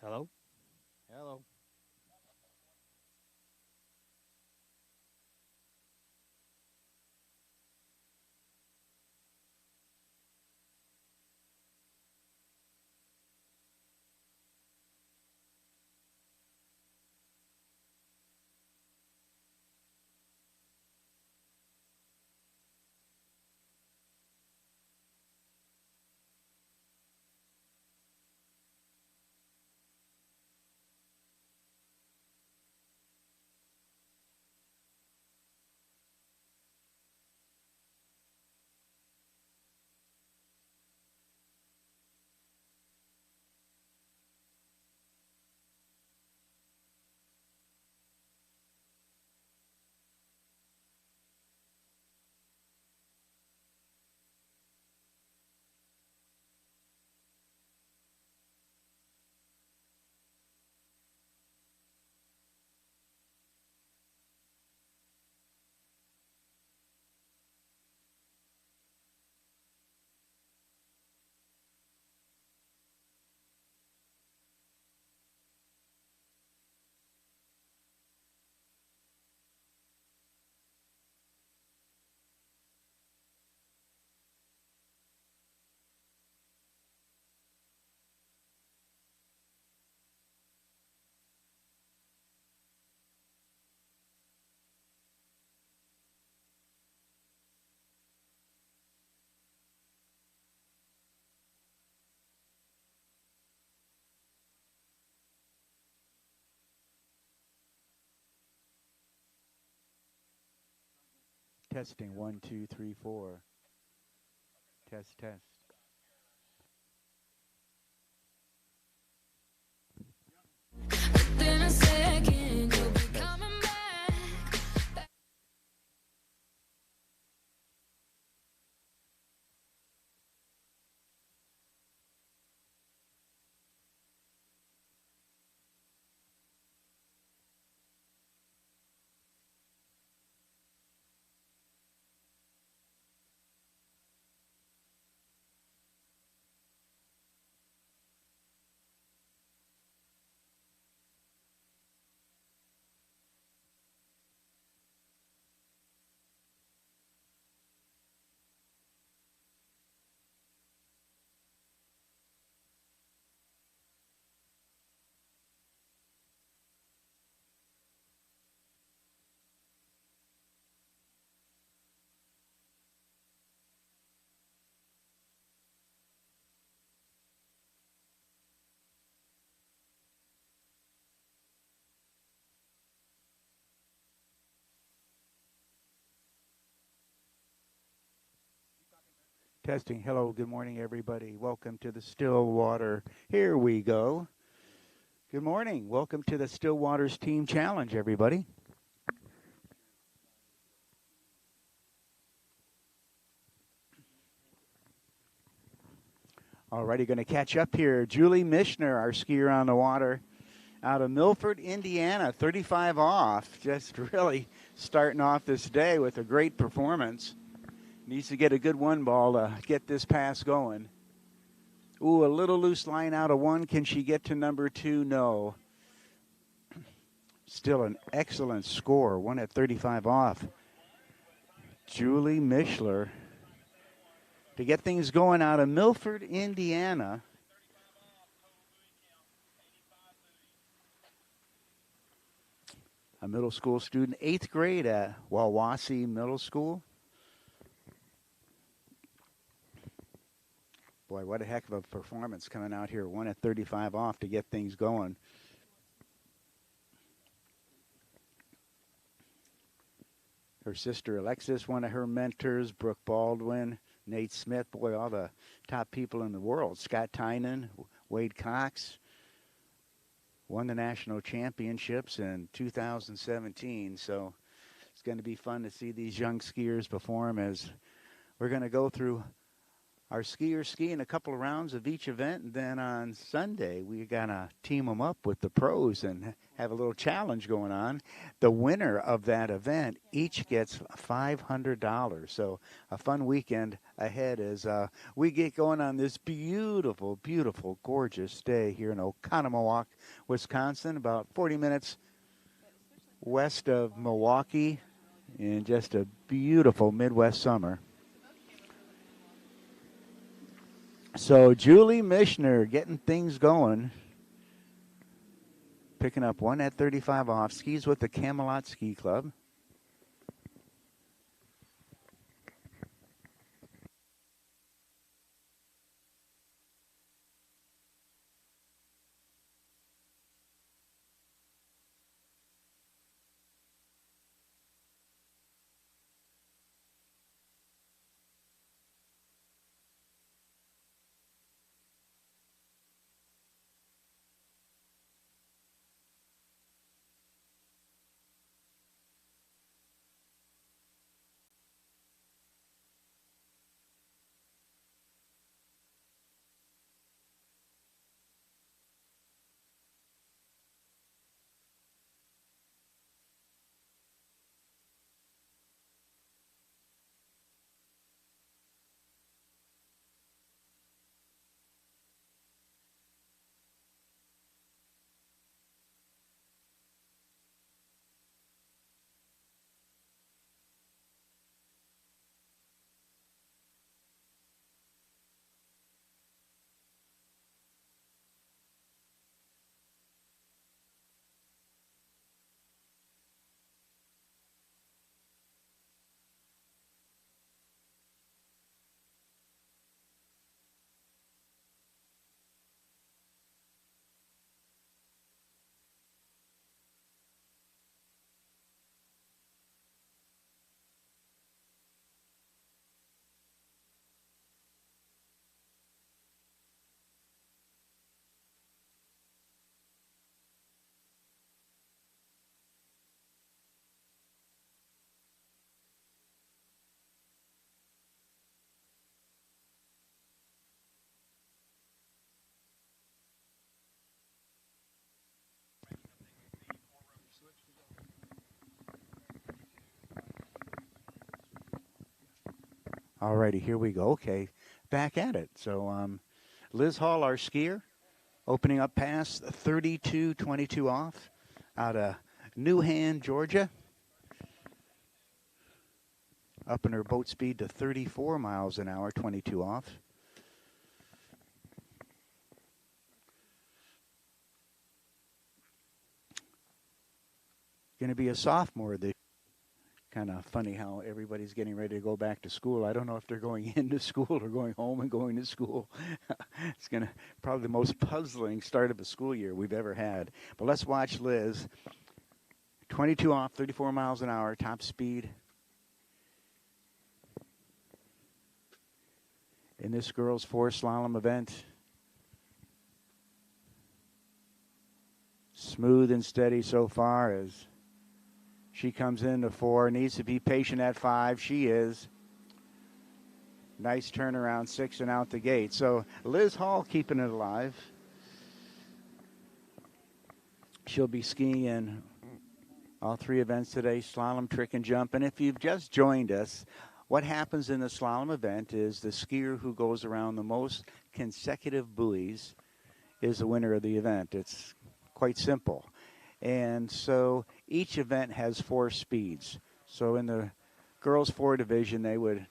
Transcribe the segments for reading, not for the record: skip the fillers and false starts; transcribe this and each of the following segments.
Hello? Hello. Testing 1, 2, 3, 4. Test, test. Within a second, you'll be coming back. Testing. Hello, good morning, everybody. Welcome to the Stillwater. Here we go. Good morning. Welcome to the Stillwaters Team Challenge, everybody. Alrighty, going to catch up here. Julie Michener, our skier on the water, out of Milford, Indiana, 35 off. Just really starting off this day with a great performance. Needs to get a good one ball to get this pass going. Ooh, a little loose line out of one. Can she get to number two? No. Still an excellent score. One at 35 off. Julie Michener to get things going out of Milford, Indiana. A middle school student, 8th grade at Wawasee Middle School. Boy, what a heck of a performance coming out here. One at 35 off to get things going. Her sister Alexis, one of her mentors, Brooke Baldwin, Nate Smith, boy, all the top people in the world. Scott Tynan, Wade Cox, won the national championships in 2017. So it's going to be fun to see these young skiers perform as we're going to go through our skiers skiing a couple of rounds of each event, and then on Sunday we're gonna team them up with the pros and have a little challenge going on. The winner of that event each gets $500. So a fun weekend ahead as we get going on this beautiful, beautiful, gorgeous day here in Oconomowoc, Wisconsin, about 40 minutes west of Milwaukee, in just a beautiful Midwest summer. So Julie Michener getting things going, picking up one at 35 off, skis with the Camelot Ski Club. Alrighty, here we go. Okay, back at it. So Liz Hall, our skier, opening up past 32.22 off out of Newhan, Georgia. Upping her boat speed to 34 miles an hour, 22 off. Going to be a sophomore this. Kind of funny how everybody's getting ready to go back to school. I don't know if they're going into school or going home and going to school. It's going to probably the most puzzling start of a school year we've ever had. But let's watch Liz. 22 off, 34 miles an hour, top speed. In this girls' four slalom event. Smooth and steady so far as she comes into four, needs to be patient at five. She is. Nice turnaround, 6 and out the gate. So Liz Hall keeping it alive. She'll be skiing in all three events today, slalom, trick, and jump. And if you've just joined us, what happens in the slalom event is the skier who goes around the most consecutive buoys is the winner of the event. It's quite simple. And so each event has 4 speeds. So in the girls' 4 division, they would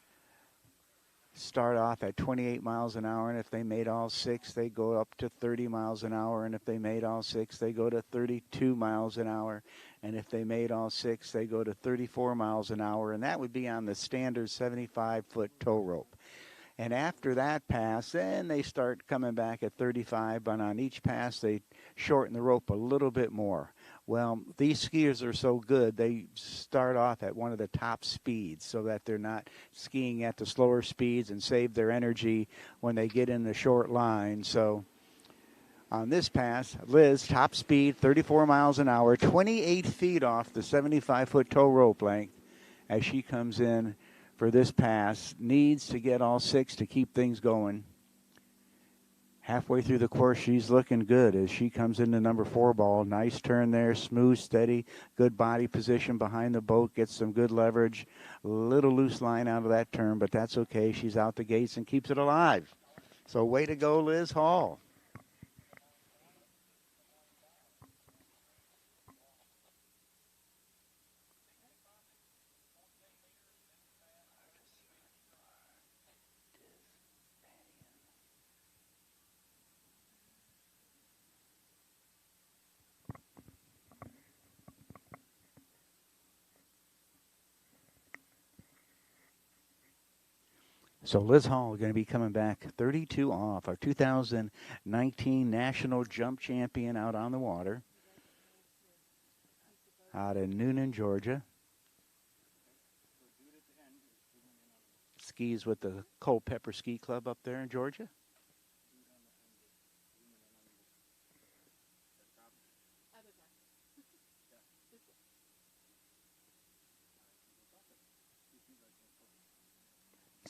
start off at 28 miles an hour, and if they made all 6, they go up to 30 miles an hour, and if they made all 6, they go to 32 miles an hour, and if they made all 6, they go to 34 miles an hour, and that would be on the standard 75-foot tow rope. And after that pass, then they start coming back at 35, but on each pass they shorten the rope a little bit more. Well, these skiers are so good, they start off at one of the top speeds so that they're not skiing at the slower speeds and save their energy when they get in the short line. So on this pass, Liz, top speed, 34 miles an hour, 28 feet off the 75-foot tow rope length as she comes in for this pass. Needs to get all 6 to keep things going. Halfway through the course, she's looking good as she comes into number 4 ball. Nice turn there, smooth, steady, good body position behind the boat, gets some good leverage. A little loose line out of that turn, but that's okay. She's out the gates and keeps it alive. So way to go, Liz Hall. So Liz Hall going to be coming back 32 off, our 2019 National Jump Champion out on the water, out in Noonan, Georgia. Skis with the Culpeper Ski Club up there in Georgia.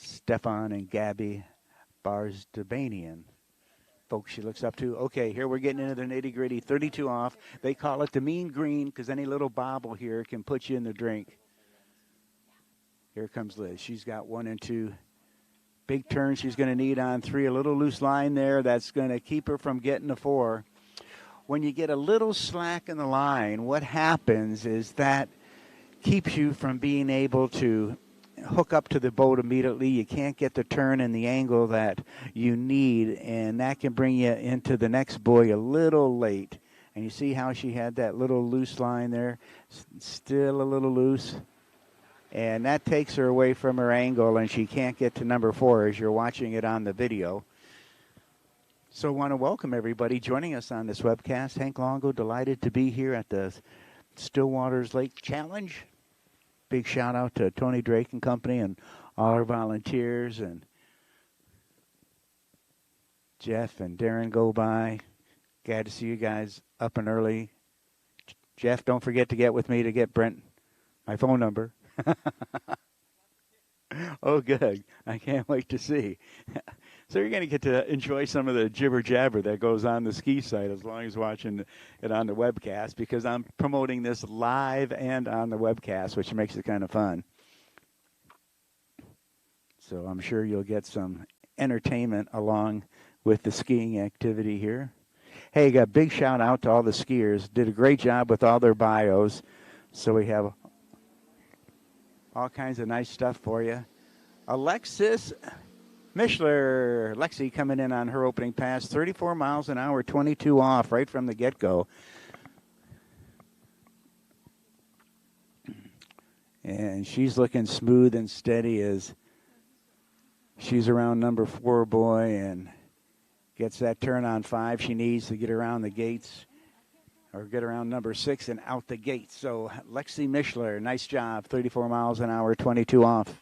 Stefan and Gabby Barzdabanian. Folks she looks up to. Okay, here we're getting into the nitty-gritty. 32 off. They call it the mean green because any little bobble here can put you in the drink. Here comes Liz. She's got 1 and 2. Big turn she's going to need on 3. A little loose line there. That's going to keep her from getting to 4. When you get a little slack in the line, what happens is that keeps you from being able to hook up to the boat immediately. You can't get the turn and the angle that you need, and that can bring you into the next buoy a little late. And you see how she had that little loose line there, still a little loose. And that takes her away from her angle, and she can't get to number 4 as you're watching it on the video. So I want to welcome everybody joining us on this webcast. Hank Longo, delighted to be here at the Stillwaters Lake Challenge. Big shout out to Tony Drake and company and all our volunteers, and Jeff and Darren go by. Glad to see you guys up and early. Jeff, don't forget to get with me to get Brent my phone number. Oh, good. I can't wait to see. So you're going to get to enjoy some of the jibber-jabber that goes on the ski site as long as watching it on the webcast, because I'm promoting this live and on the webcast, which makes it kind of fun. So I'm sure you'll get some entertainment along with the skiing activity here. Hey, got a big shout out to all the skiers. Did a great job with all their bios. So we have all kinds of nice stuff for you. Alexis Michener, Lexi coming in on her opening pass, 34 miles an hour, 22 off right from the get-go. And she's looking smooth and steady as she's around number 4 boy and gets that turn on 5 she needs to get around the gates or get around number 6 and out the gates. So Lexi Michener, nice job, 34 miles an hour, 22 off.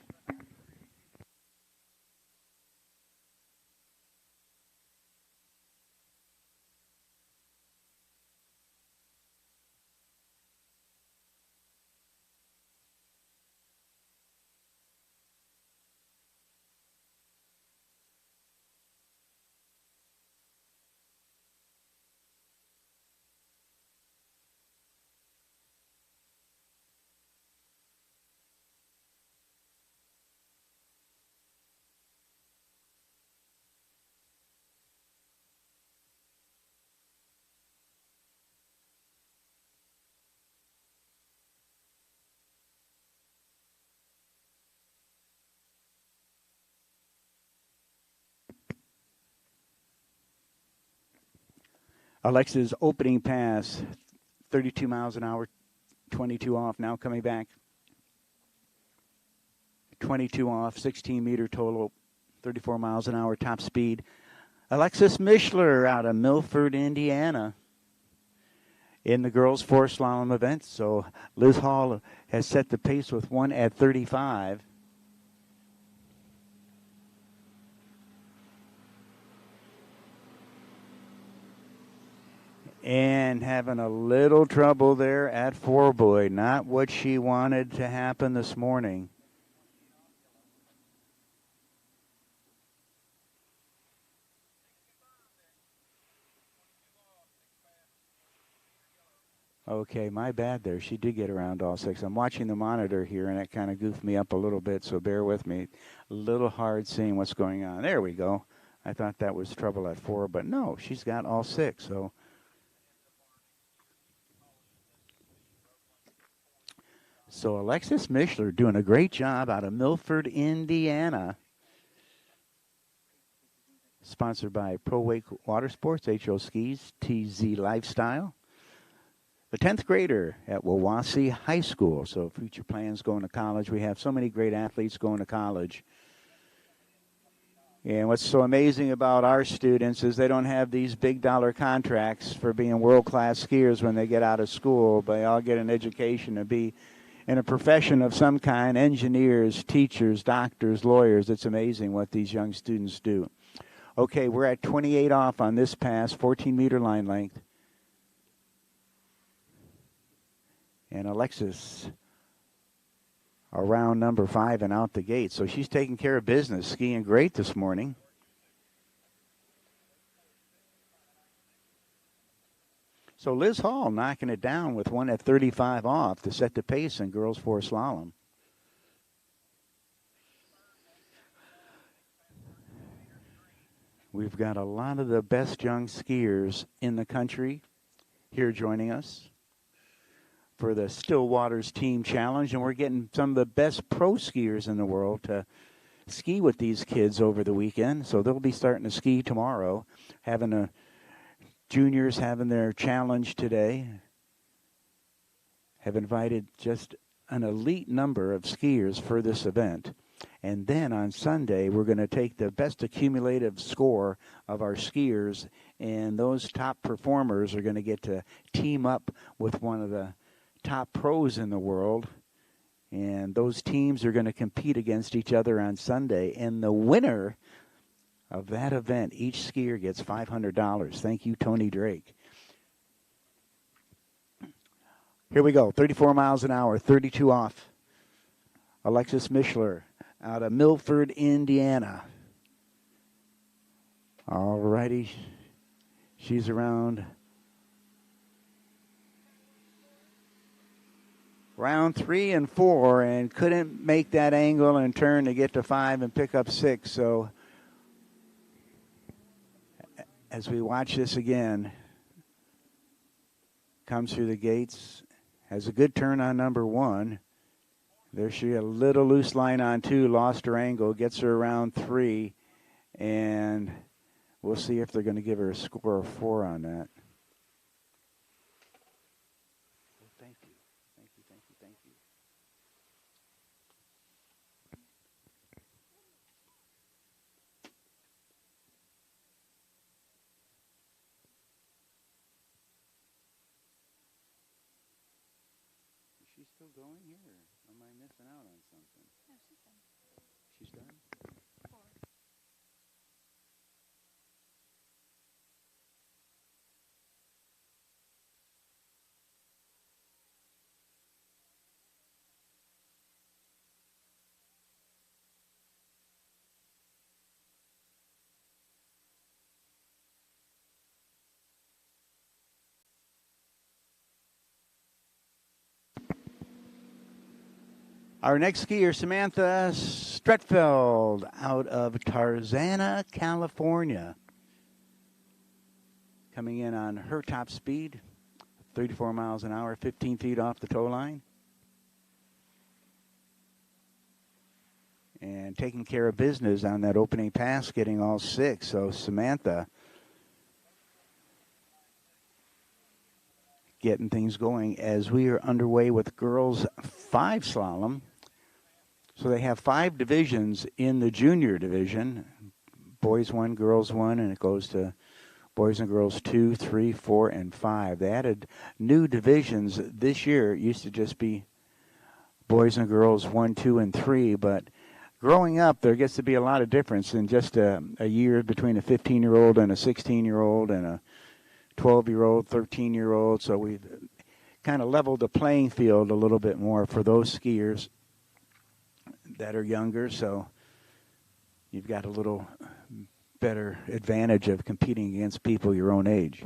Alexa's opening pass, 32 miles an hour, 22 off. Now coming back, 22 off, 16-meter total, 34 miles an hour top speed. Alexis Michener out of Milford, Indiana, in the girls' 4 slalom event. So Liz Hall has set the pace with 1 at 35. And having a little trouble there at 4 boy. Not what she wanted to happen this morning. Okay, my bad there. She did get around all six. I'm watching the monitor here, and it kind of goofed me up a little bit, so bear with me. A little hard seeing what's going on. There we go. I thought that was trouble at 4, but no, she's got all six. So Alexis Michener doing a great job out of Milford, Indiana. Sponsored by Pro Wake Water Sports, HO Skis, TZ Lifestyle. The 10th grader at Wawasee High School. So future plans going to college. We have so many great athletes going to college. And what's so amazing about our students is they don't have these big dollar contracts for being world-class skiers when they get out of school. They all get an education to be in a profession of some kind, engineers, teachers, doctors, lawyers. It's amazing what these young students do. Okay, we're at 28 off on this pass, 14-meter line length. And Alexis around number 5 and out the gate. So she's taking care of business, skiing great this morning. So Liz Hall knocking it down with one at 35 off to set the pace in girls 4 slalom. We've got a lot of the best young skiers in the country here joining us for the Stillwaters Team Challenge, and we're getting some of the best pro skiers in the world to ski with these kids over the weekend. So they'll be starting to ski tomorrow, having a juniors having their challenge today. Have invited just an elite number of skiers for this event. And then on Sunday, we're going to take the best accumulative score of our skiers, and those top performers are going to get to team up with one of the top pros in the world, and those teams are going to compete against each other on Sunday, and the winner of that event, each skier gets $500. Thank you, Tony Drake. Here we go, 34 miles an hour, 32 off. Alexis Michener out of Milford, Indiana. All righty, she's around round 3 and 4 and couldn't make that angle and turn to get to 5 and pick up 6. So as we watch this again, comes through the gates, has a good turn on number 1. There she a little loose line on 2, lost her angle, gets her around 3, and we'll see if they're going to give her a score of 4 on that. Thank you. Is she still going here, or am I missing out on something? No, she's done. She's done? 4. Our next skier, Samantha Stretfeld, out of Tarzana, California. Coming in on her top speed, 34 miles an hour, 15 feet off the tow line. And taking care of business on that opening pass, getting all 6. So Samantha getting things going as we are underway with girls 5 slalom. So they have 5 divisions in the junior division, boys 1, girls 1, and it goes to boys and girls 2, 3, 4, and 5. They added new divisions this year. It used to just be boys and girls 1, 2, and 3, but growing up, there gets to be a lot of difference in just a year between a 15-year-old and a 16-year-old and a 12-year-old, 13-year-old. So we've kind of leveled the playing field a little bit more for those skiers that are younger. So you've got a little better advantage of competing against people your own age.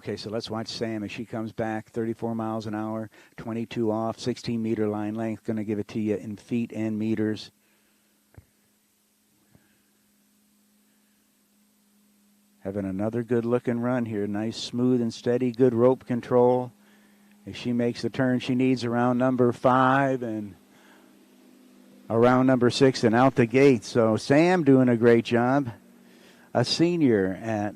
Okay, so let's watch Sam as she comes back. 34 miles an hour, 22 off, 16-meter line length. Going to give it to you in feet and meters. Having another good-looking run here. Nice, smooth and steady, good rope control. As she makes the turn she needs around number 5 and around number 6 and out the gate. So Sam doing a great job. A senior at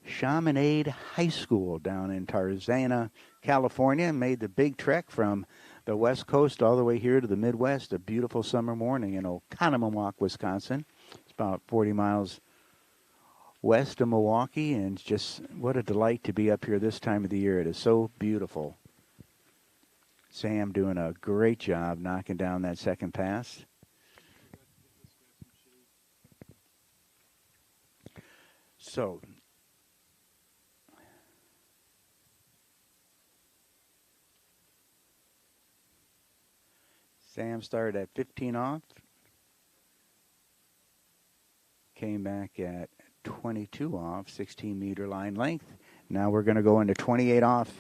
Chaminade High School down in Tarzana, California. Made the big trek from the West Coast all the way here to the Midwest. A beautiful summer morning in Oconomowoc, Wisconsin. It's about 40 miles west of Milwaukee, and just what a delight to be up here this time of the year. It is so beautiful. Sam doing a great job knocking down that second pass. So Sam started at 15 off, came back at 22 off, 16-meter line length. Now we're going to go into 28 off.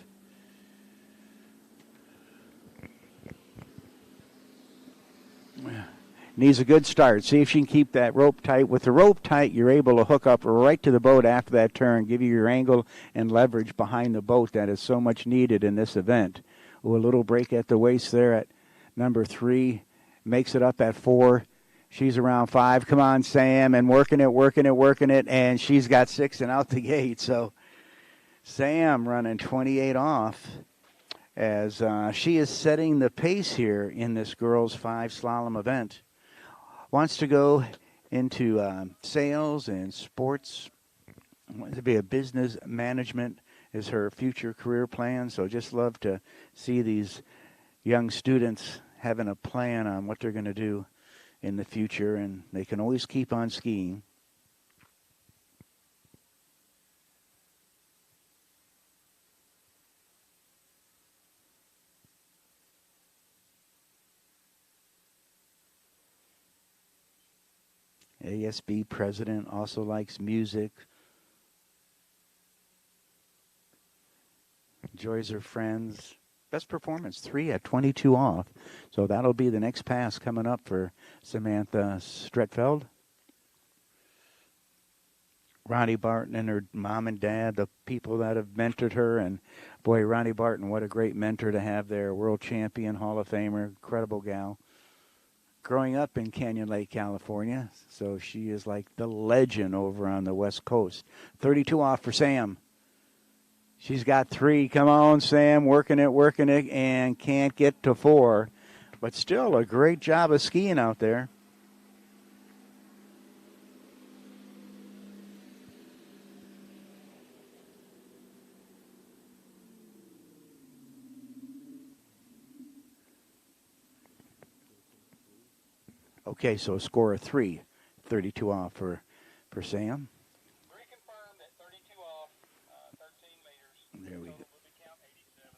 Needs a good start. See if she can keep that rope tight. With the rope tight, you're able to hook up right to the boat after that turn, give you your angle and leverage behind the boat that is so much needed in this event. Ooh, a little break at the waist there at number 3. Makes it up at 4. She's around 5. Come on, Sam, and working it, and she's got 6 and out the gate. So Sam running 28 off as she is setting the pace here in this girls' 5 slalom event. Wants to go into sales and sports. Wants to be a business management is her future career plan. So just love to see these young students having a plan on what they're going to do in the future, and they can always keep on skiing. ASB president also likes music. Enjoys her friends. Best performance, 3 at 22 off. So that'll be the next pass coming up for Samantha Stretfeld. Ronnie Barton and her mom and dad, the people that have mentored her. And, boy, Ronnie Barton, what a great mentor to have there. World champion, Hall of Famer, incredible gal. Growing up in Canyon Lake, California. So she is like the legend over on the West Coast. 32 off for Sam. She's got 3. Come on, Sam, working it, and can't get to 4. But still a great job of skiing out there. Okay, so a score of 3. 32 off for Sam. Reconfirmed at 32 off, 13 meters. There we go. Will be count 87.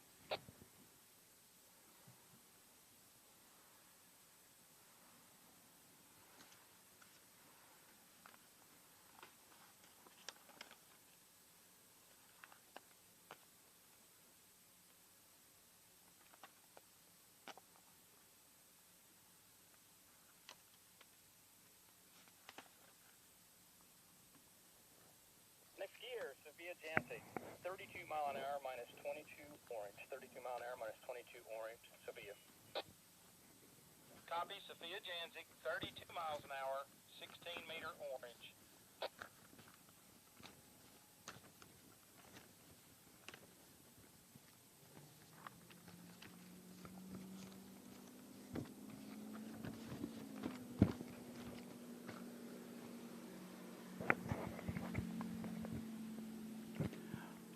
Next skier, Sophia Janzig, 32 mile an hour minus 22 orange. 32 mile an hour minus 22 orange. Sophia. Copy, Sophia Janzig, 32 miles an hour, 16-meter orange.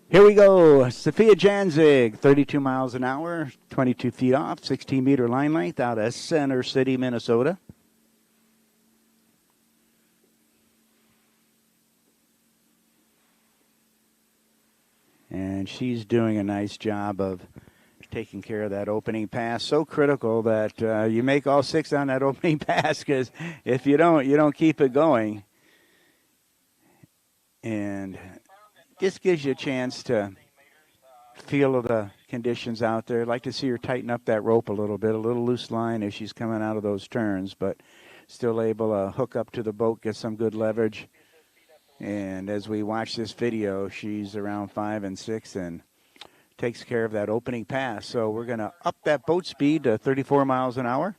Here we go. Sophia Janzig, 32 miles an hour, 22 feet off, 16-meter line length out of Center City, Minnesota. And she's doing a nice job of taking care of that opening pass. So critical that you make all 6 on that opening pass, because if you don't keep it going. and just gives you a chance to feel the conditions out there. I'd like to see her tighten up that rope a little bit, a little loose line as she's coming out of those turns, but still able to hook up to the boat, get some good leverage. And as we watch this video, she's around 5 and 6 and takes care of that opening pass. So we're going to up that boat speed to 34 miles an hour.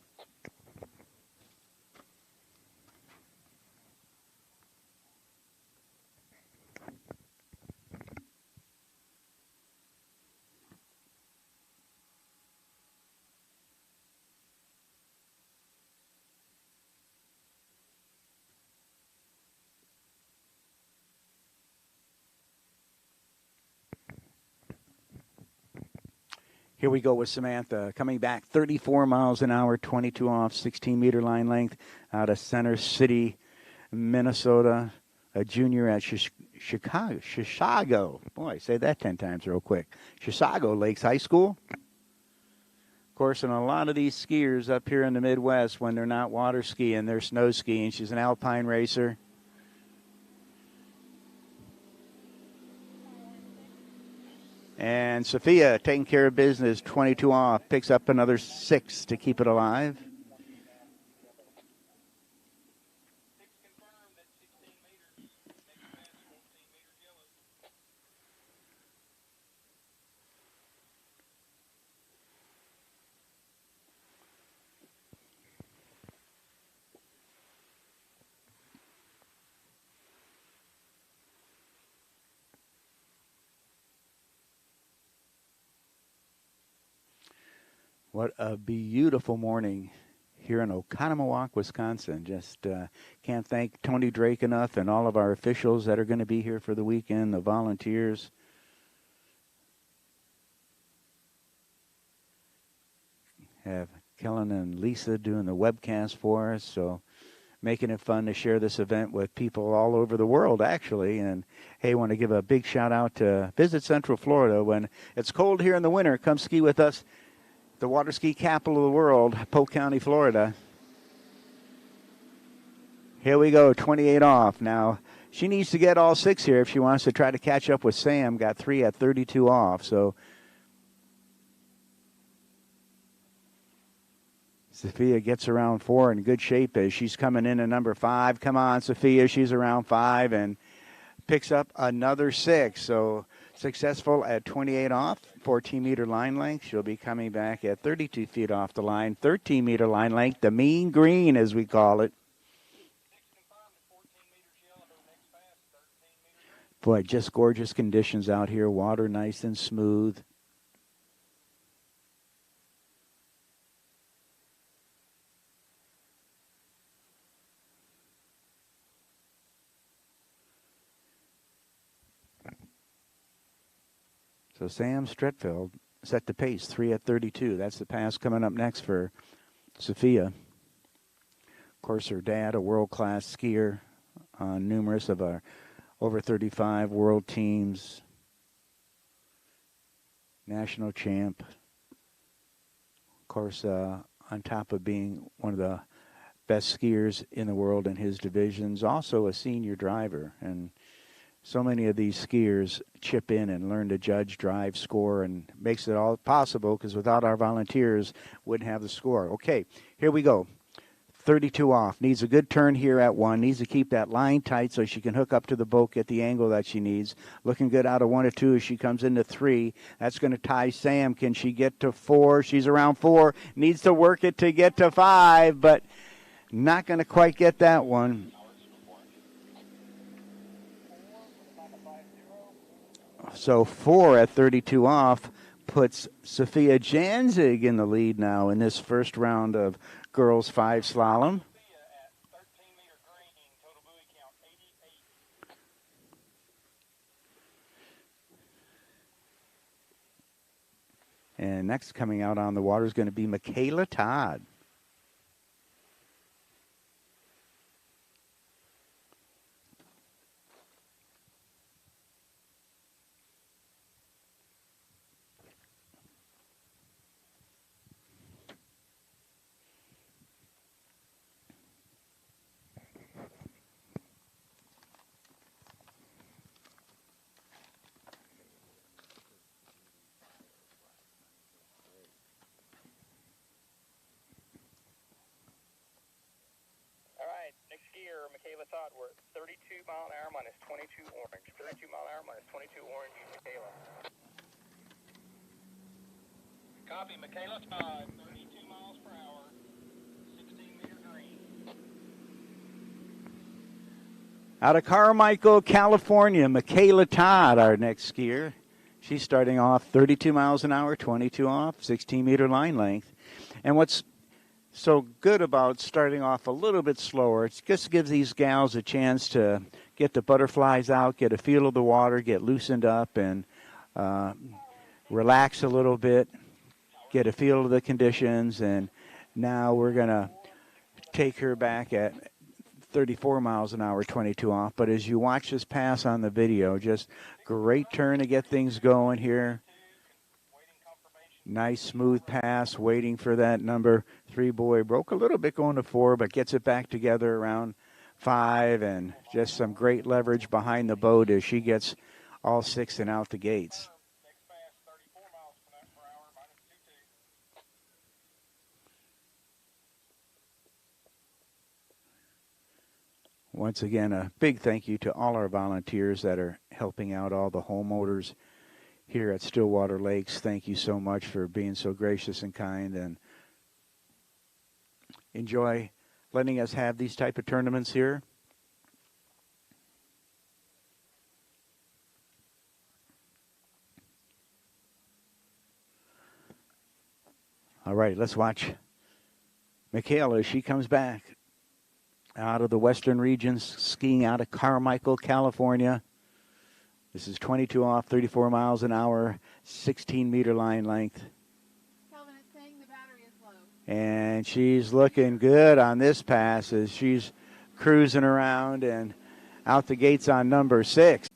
Here we go with Samantha, coming back 34 miles an hour, 22 off, 16-meter line length out of Center City, Minnesota. A junior at Chisago. Boy, say that 10 times real quick. Chisago Lakes High School. Of course, and a lot of these skiers up here in the Midwest, when they're not water skiing, they're snow skiing. She's an alpine racer. And Sophia taking care of business, 22 off, picks up another 6 to keep it alive. What a beautiful morning here in Oconomowoc, Wisconsin. Just can't thank Tony Drake enough and all of our officials that are going to be here for the weekend, the volunteers. Have Kellen and Lisa doing the webcast for us, so making it fun to share this event with people all over the world, actually. And, hey, want to give a big shout-out to Visit Central Florida. When it's cold here in the winter, come ski with us. The water ski capital of the world, Polk County, Florida. Here we go, 28 off. Now, she needs to get all 6 here if she wants to try to catch up with Sam. Got 3 at 32 off. So Sophia gets around 4 in good shape as she's coming in at number 5. Come on, Sophia. She's around 5 and picks up another 6. So successful at 28 off, 14-meter line length. She'll be coming back at 32 feet off the line, 13-meter line length, the mean green, as we call it. Boy, just gorgeous conditions out here. Water nice and smooth. So Sam Stretfeld set the pace, 3 at 32. That's the pass coming up next for Sophia. Of course, her dad, a world-class skier on numerous of our over 35 world teams, national champ. Of course, on top of being one of the best skiers in the world in his divisions, also a senior driver. And so many of these skiers chip in and learn to judge, drive, score, and makes it all possible because without our volunteers, wouldn't have the score. Okay, here we go. 32 off. Needs a good turn here at 1. Needs to keep that line tight so she can hook up to the boat, get the angle that she needs. Looking good out of 1 or 2 as she comes into 3. That's going to tie Sam. Can she get to 4? She's around 4. Needs to work it to get to 5, but not going to quite get that one. So 4 at 32 off puts Sophia Janzig in the lead now in this first round of girls 5 slalom. And next coming out on the water is going to be Michaela Todd. Michaela Todd. We're 32 mile an hour minus 22 orange. 32 mile an hour minus 22 orange, Michaela. Copy, Michaela Todd, 32 miles per hour, 16-meter green. Out of Carmichael, California, Michaela Todd, our next skier. She's starting off 32 miles an hour, 22 off, 16-meter line length. And what's so good about starting off a little bit slower, it just gives these gals a chance to get the butterflies out, get a feel of the water, get loosened up, and relax a little bit, get a feel of the conditions. And now we're going to take her back at 34 miles an hour, 22 off. But as you watch this pass on the video, just great turn to get things going here. Nice smooth pass, waiting for that number 3 boy. Broke a little bit going to 4, but gets it back together around 5, and just some great leverage behind the boat as she gets all 6 and out the gates. Next pass, 34 miles per hour, minus 22. Once again, a big thank you to all our volunteers that are helping out all the homeowners here at Stillwater Lakes. Thank you so much for being so gracious and kind, and enjoy letting us have these type of tournaments here. All right, let's watch Michaela as she comes back out of the western regions, skiing out of Carmichael, California. This is 22 off, 34 miles an hour, 16-meter line length. Kelvin is saying the battery is low. And she's looking good on this pass as she's cruising around and out the gates on number 6.